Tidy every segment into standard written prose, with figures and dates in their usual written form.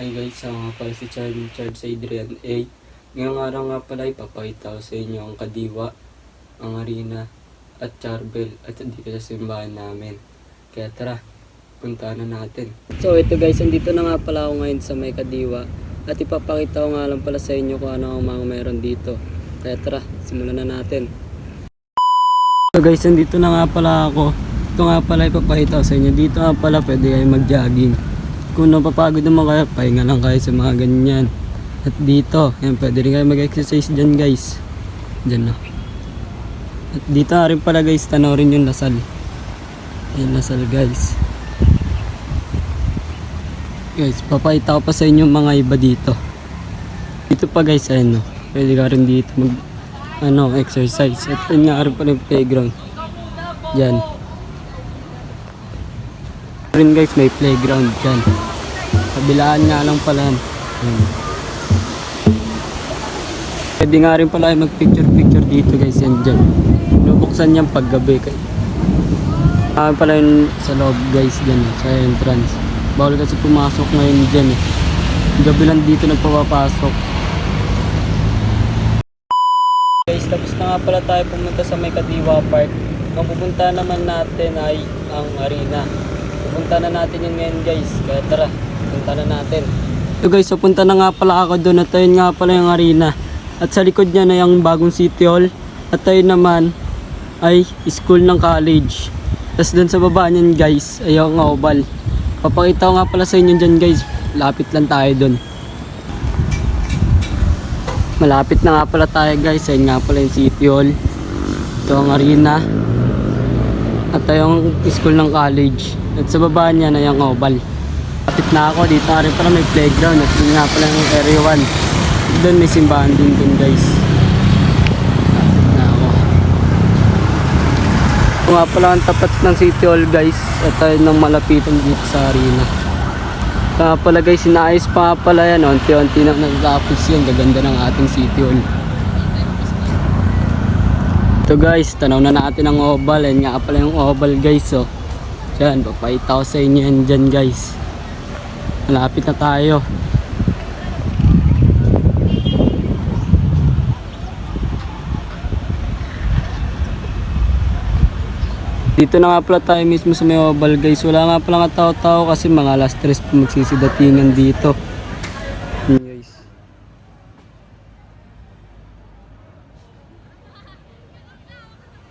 Hi guys, ako nga pala si Charles Adrian A. Ngayong araw nga pala ipapakita ko sa inyo ang Kadiwa, ang Arena at Charbel at dito sa simbahan namin. Kaya tara, puntahan na natin. So ito guys, andito na nga pala ako ngayon sa may Kadiwa at ipapakita ko nga lang pala sa inyo kung ano ang mga meron dito. Kaya tara, simulan na natin. So guys, andito na nga pala ako. Ito nga pala ipapakita ko sa inyo. Dito nga pala pwede kayo mag-jogging. Kung napapagod naman kayo, pahinga lang kayo sa mga ganyan. At dito, yan, pwede rin kayo mag-exercise dyan guys. Dyan na. At dito rin pala guys, tanaw rin yung Lasal. Yan, Lasal guys. Guys, papakita ko pa sa inyo mga iba dito. Dito pa guys, ayun no. Pwede ka rin dito mag exercise. At yun nga rin pala yung playground. Dyan. Rin guys, may playground dyan. Kabilaan nga lang pala. Pwede nga rin pala mag picture dito guys, yan dyan. Nubuksan yan pag gabi. Pala yun sa loob guys dyan, sa entrance. Bawal kasi pumasok ngayon dyan eh. Gabi lang dito nagpapapasok. Guys, tapos na nga pala tayo pumunta sa may Kadiwa Park. Ang pupunta naman natin ay ang Arena. Pupunta na natin yun ngayon guys. Kaya tara, punta na natin. So guys, so punta na nga pala ako doon. At ayun nga pala yung Arena. At sa likod niya na yung bagong City Hall. At ayun naman ay school ng college. Tapos doon sa baba niyan guys ay yung oval. Papakita ko nga pala sa inyo dyan guys. Lapit lang tayo doon. Malapit na nga pala tayo guys. Ayun nga pala yung City Hall. Ito ang Arena. At yung school ng college. At sa baba niya na yung oval. Kapit na ako, dito nga rin pala may playground. At yun nga pala yung area 1. Doon may simbahan din dun guys. Kapit na ako. Ito nga pala ang tapat ng City Hall guys. At tayo nang malapitan dito sa Arena. Kaya pala guys, inaayos pa pala yan. Unti-unti na natapos yun. Gaganda ng ating City Hall. Ito guys, tanaw na natin ang oval. Yan nga pala yung oval guys. So, dyan, papakita ko sa inyo yan dyan guys. Malapit na tayo. Dito na nga pala tayo mismo sa may oval guys. Wala nga pala nga tao-tao kasi mga alas 3 po magsisidatingan dito. Guys.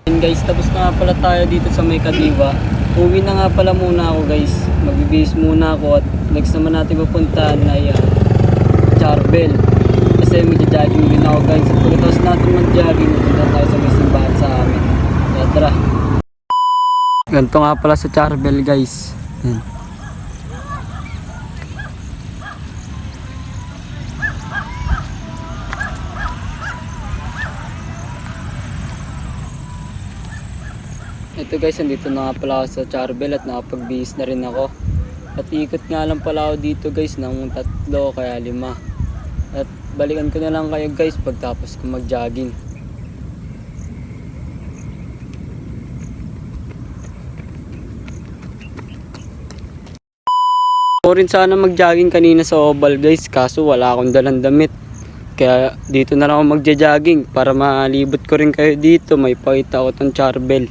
Guys, tapos na nga pala tayo dito sa may Kadiwa. Uwi na nga pala muna ako guys. Magbibihis muna ako at next naman natin pupuntahan ay Charbel. Kasi mag-jogging din ako guys. At pagkatapos natin mag-jogging, pupunta tayo sa may simbahan sa amin. Kaya tara. Ganito nga pala sa Charbel guys. Yan. Ito guys, andito na nga pala ako sa Charbel at nakapagbihis na rin ako. At ikot nga lang pala ako dito guys ng 3 kaya 5. At balikan ko na lang kayo guys pagtapos ko mag-jogging. Ako rin sana mag-jogging kanina sa oval guys, kaso wala akong dalang damit. Kaya dito na lang ako magja-jogging para malibot ko rin kayo dito. May pakita ako ng Charbel.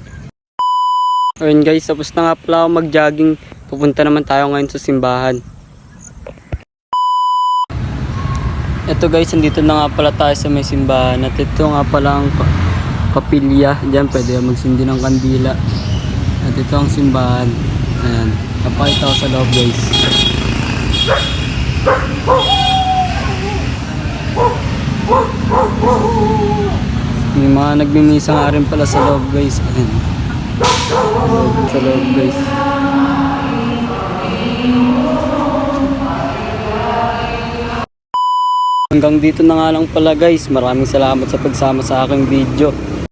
Ayun guys, tapos na nga pala ako mag-jogging. Pupunta naman tayo ngayon sa simbahan. Ito guys, andito na nga pala tayo sa may simbahan. At ito nga pala ang kapilya. Diyan pwede magsindi ng kandila. At ito ang simbahan. Ayan, napakita ko sa loob guys. May mga nagmimisa nga rin pala sa loob guys. Ayan. Sa loob guys. Hanggang dito na nga lang pala guys. Maraming salamat sa pagsama sa aking video.